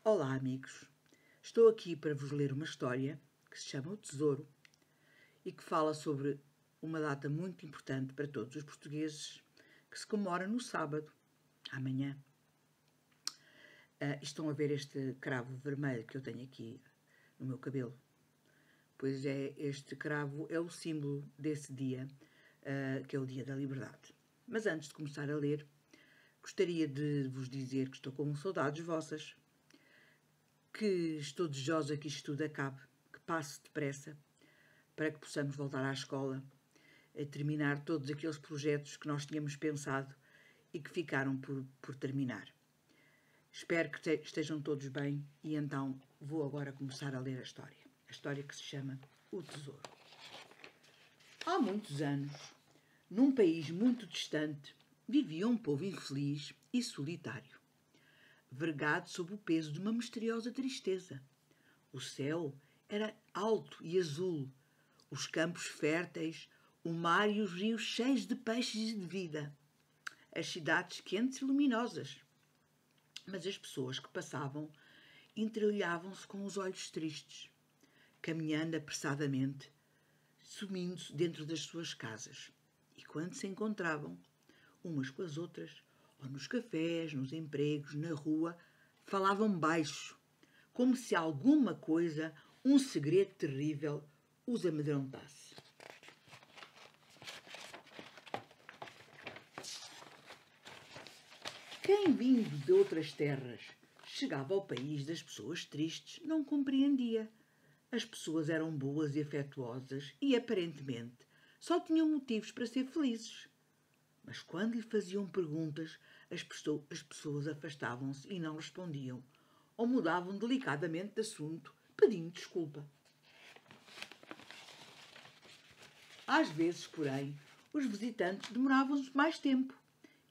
Olá, amigos. Estou aqui para vos ler uma história que se chama O Tesouro e que fala sobre uma data muito importante para todos os portugueses que se comemora no sábado, amanhã. Estão a ver este cravo vermelho que eu tenho aqui no meu cabelo? Pois é, este cravo é o símbolo desse dia, que é o Dia da Liberdade. Mas antes de começar a ler, gostaria de vos dizer que estou com saudades vossas, que estou desejosa que isto tudo acabe, que passe depressa, para que possamos voltar à escola, a terminar todos aqueles projetos que nós tínhamos pensado e que ficaram por terminar. Espero que estejam todos bem e então vou agora começar a ler a história que se chama O Tesouro. Há muitos anos, num país muito distante, vivia um povo infeliz e solitário, vergado sob o peso de uma misteriosa tristeza. O céu era alto e azul, os campos férteis, o mar e os rios cheios de peixes e de vida, as cidades quentes e luminosas. Mas as pessoas que passavam entreolhavam-se com os olhos tristes, caminhando apressadamente, sumindo-se dentro das suas casas. E quando se encontravam, umas com as outras, ou nos cafés, nos empregos, na rua, falavam baixo, como se alguma coisa, um segredo terrível, os amedrontasse. Quem, vindo de outras terras, chegava ao país das pessoas tristes, não compreendia. As pessoas eram boas e afetuosas e, aparentemente, só tinham motivos para ser felizes. Mas quando lhe faziam perguntas, as pessoas afastavam-se e não respondiam, ou mudavam delicadamente de assunto, pedindo desculpa. Às vezes, porém, os visitantes demoravam-se mais tempo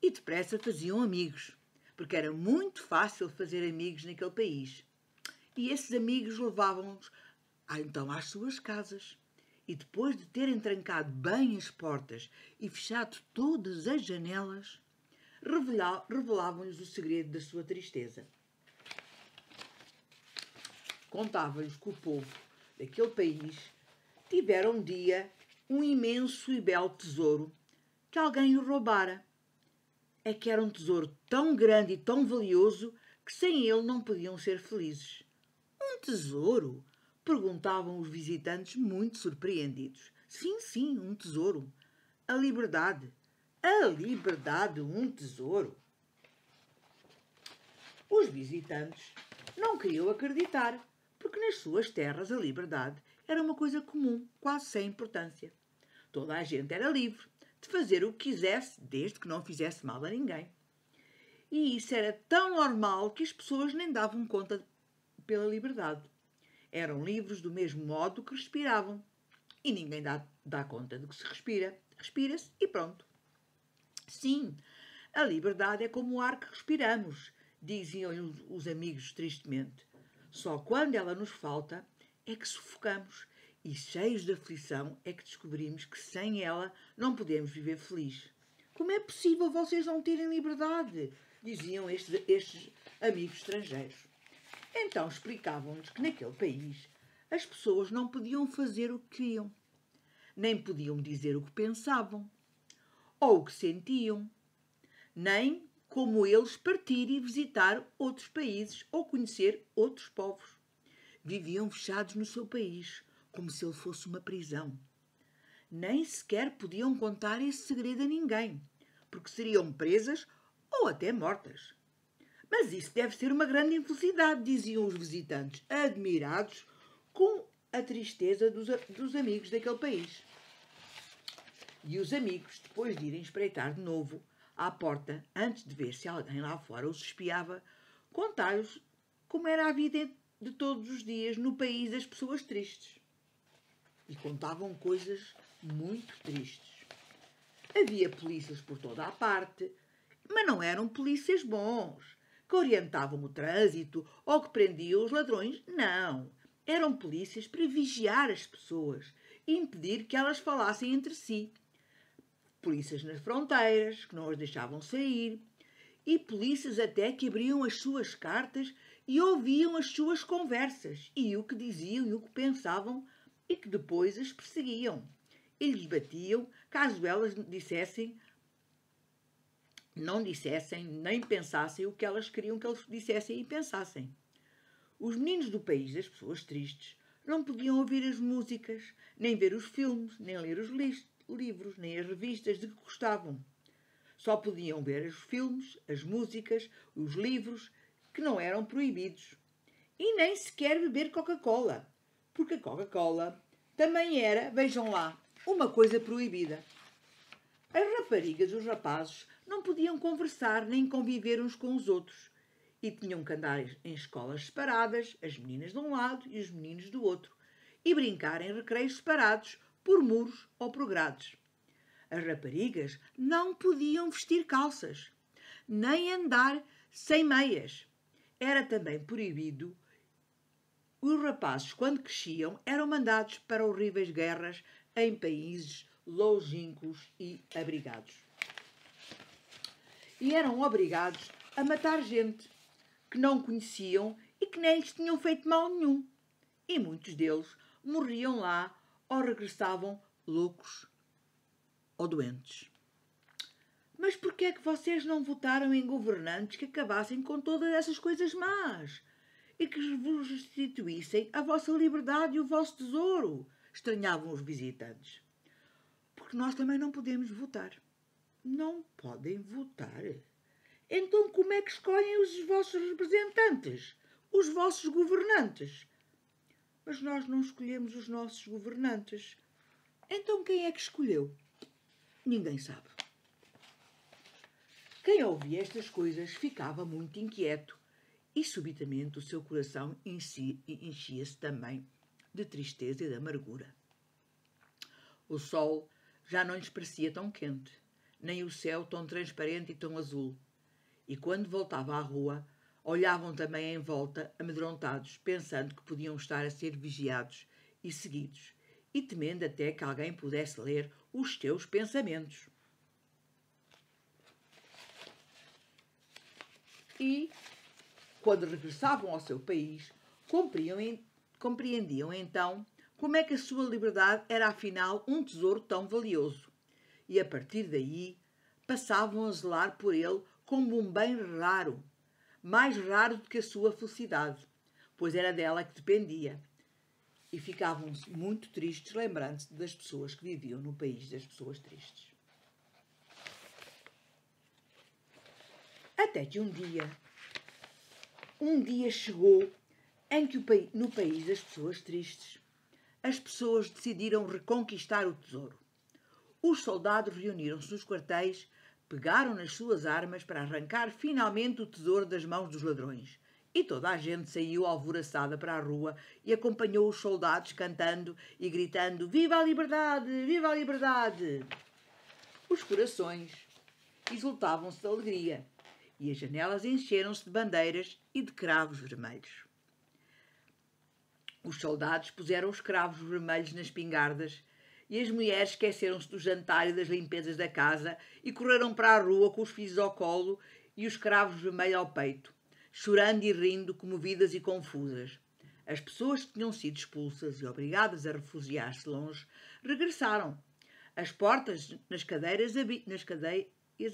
e depressa faziam amigos, porque era muito fácil fazer amigos naquele país. E esses amigos levavam-nos então às suas casas. E depois de terem trancado bem as portas e fechado todas as janelas, revelavam-lhes o segredo da sua tristeza. Contavam-lhes que o povo daquele país tivera um dia um imenso e belo tesouro que alguém o roubara. É que era um tesouro tão grande e tão valioso que sem ele não podiam ser felizes. Um tesouro? Perguntavam os visitantes muito surpreendidos. Sim, um tesouro. A liberdade. A liberdade, um tesouro. Os visitantes não queriam acreditar, porque nas suas terras a liberdade era uma coisa comum, quase sem importância. Toda a gente era livre de fazer o que quisesse, desde que não fizesse mal a ninguém. E isso era tão normal que as pessoas nem davam conta pela liberdade. Eram livres do mesmo modo que respiravam. E ninguém dá conta de que se respira. Respira-se e pronto. Sim, a liberdade é como o ar que respiramos, diziam os amigos tristemente. Só quando ela nos falta é que sufocamos e, cheios de aflição, é que descobrimos que sem ela não podemos viver felizes. Como é possível vocês não terem liberdade? Diziam estes amigos estrangeiros. Então explicavam-nos que naquele país as pessoas não podiam fazer o que queriam, nem podiam dizer o que pensavam, ou o que sentiam, nem, como eles, partir e visitar outros países ou conhecer outros povos. Viviam fechados no seu país, como se ele fosse uma prisão. Nem sequer podiam contar esse segredo a ninguém, porque seriam presas ou até mortas. Mas isso deve ser uma grande infelicidade, diziam os visitantes, admirados com a tristeza dos amigos daquele país. E os amigos, depois de irem espreitar de novo à porta, antes de ver se alguém lá fora os espiava, contaram-lhes como era a vida de todos os dias no país das pessoas tristes. E contavam coisas muito tristes. Havia polícias por toda a parte, mas não eram polícias bons, que orientavam o trânsito ou que prendiam os ladrões. Não, eram polícias para vigiar as pessoas e impedir que elas falassem entre si. Polícias nas fronteiras, que não as deixavam sair, e polícias até que abriam as suas cartas e ouviam as suas conversas e o que diziam e o que pensavam e que depois as perseguiam. E lhes batiam caso elas não dissessem nem pensassem o que elas queriam que eles dissessem e pensassem. Os meninos do país das pessoas tristes não podiam ouvir as músicas, nem ver os filmes, nem ler os livros, nem as revistas de que gostavam. Só podiam ver os filmes, as músicas, os livros, que não eram proibidos. E nem sequer beber Coca-Cola, porque a Coca-Cola também era, vejam lá, uma coisa proibida. As raparigas e os rapazes não podiam conversar nem conviver uns com os outros e tinham que andar em escolas separadas, as meninas de um lado e os meninos do outro, e brincar em recreios separados por muros ou por grades. As raparigas não podiam vestir calças, nem andar sem meias. Era também proibido. Os rapazes, quando cresciam, eram mandados para horríveis guerras em países longínquos e abrigados. E eram obrigados a matar gente que não conheciam e que nem lhes tinham feito mal nenhum. E muitos deles morriam lá ou regressavam loucos ou doentes. Mas porquê é que vocês não votaram em governantes que acabassem com todas essas coisas más e que vos restituíssem a vossa liberdade e o vosso tesouro? Estranhavam os visitantes. Porque nós também não podemos votar. Não podem votar? Então como é que escolhem os vossos representantes? Os vossos governantes? Mas nós não escolhemos os nossos governantes. Então quem é que escolheu? Ninguém sabe. Quem ouvia estas coisas ficava muito inquieto e subitamente o seu coração enchia-se também de tristeza e de amargura. O sol já não lhes parecia tão quente, nem o céu tão transparente e tão azul. E quando voltava à rua, olhavam também em volta, amedrontados, pensando que podiam estar a ser vigiados e seguidos, e temendo até que alguém pudesse ler os teus pensamentos. E, quando regressavam ao seu país, compreendiam então como é que a sua liberdade era afinal um tesouro tão valioso. E a partir daí passavam a zelar por ele como um bem raro, mais raro do que a sua felicidade, pois era dela que dependia. E ficavam muito tristes lembrando-se das pessoas que viviam no país das pessoas tristes. Até que um dia chegou em que no país das pessoas tristes, as pessoas decidiram reconquistar o tesouro. Os soldados reuniram-se nos quartéis, pegaram nas suas armas para arrancar finalmente o tesouro das mãos dos ladrões. E toda a gente saiu alvoroçada para a rua e acompanhou os soldados cantando e gritando: "Viva a liberdade! Viva a liberdade!" Os corações exultavam-se de alegria e as janelas encheram-se de bandeiras e de cravos vermelhos. Os soldados puseram os cravos vermelhos nas espingardas e as mulheres esqueceram-se do jantar e das limpezas da casa e correram para a rua com os filhos ao colo e os cravos vermelhos ao peito, chorando e rindo, comovidas e confusas. As pessoas que tinham sido expulsas e obrigadas a refugiar-se longe regressaram. As portas nas cadeias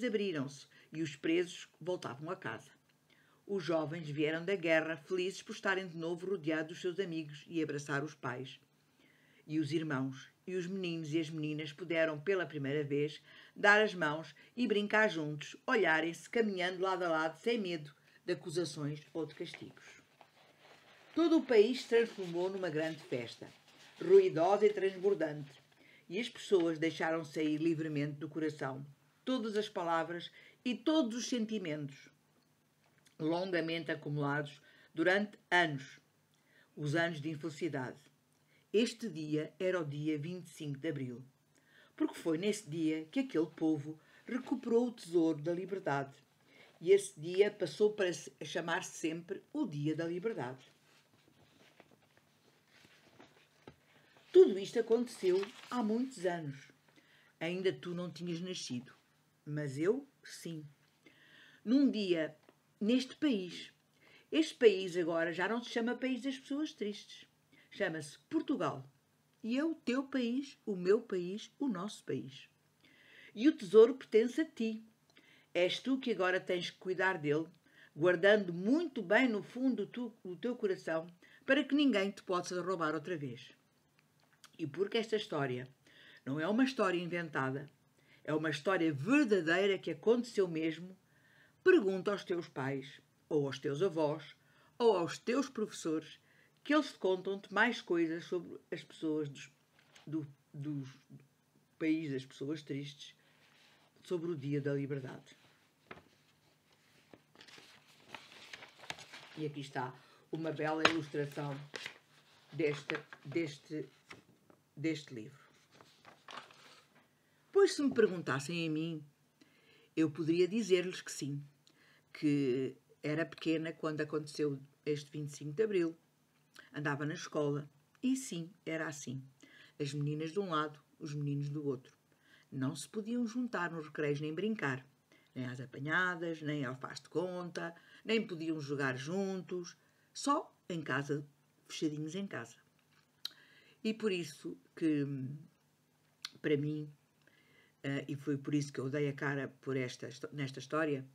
abriram-se e os presos voltavam a casa. Os jovens vieram da guerra felizes por estarem de novo rodeados dos seus amigos e abraçar os pais. E os irmãos e os meninos e as meninas puderam, pela primeira vez, dar as mãos e brincar juntos, olharem-se, caminhando lado a lado, sem medo de acusações ou de castigos. Todo o país se transformou numa grande festa, ruidosa e transbordante, e as pessoas deixaram sair livremente do coração todas as palavras e todos os sentimentos, longamente acumulados durante anos, os anos de infelicidade. Este dia era o dia 25 de Abril, porque foi nesse dia que aquele povo recuperou o tesouro da liberdade. E esse dia passou para chamar-se sempre o Dia da Liberdade. Tudo isto aconteceu há muitos anos. Ainda tu não tinhas nascido, mas eu, sim. num dia neste país. Este país agora já não se chama País das Pessoas Tristes. Chama-se Portugal. E é o teu país, o meu país, o nosso país. E o tesouro pertence a ti. És tu que agora tens que cuidar dele, guardando muito bem no fundo do teu coração, para que ninguém te possa roubar outra vez. E porque esta história não é uma história inventada, é uma história verdadeira que aconteceu mesmo, pergunta aos teus pais, ou aos teus avós, ou aos teus professores, que eles te contam-te mais coisas sobre as pessoas do país das pessoas tristes, sobre o Dia da Liberdade. E aqui está uma bela ilustração deste livro. Pois, se me perguntassem a mim, eu poderia dizer-lhes que sim, que era pequena quando aconteceu este 25 de Abril, andava na escola e sim, era assim. As meninas de um lado, os meninos do outro. Não se podiam juntar nos recreios nem brincar, nem às apanhadas, nem ao faz de conta, nem podiam jogar juntos, só em casa, fechadinhos em casa. E por isso que, para mim, e foi por isso que eu dei a cara nesta história,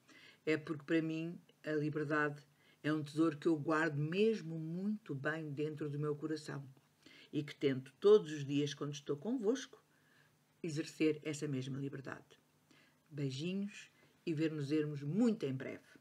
é porque para mim a liberdade é um tesouro que eu guardo mesmo muito bem dentro do meu coração e que tento todos os dias, quando estou convosco, exercer essa mesma liberdade. Beijinhos e ver-nos-ermos muito em breve.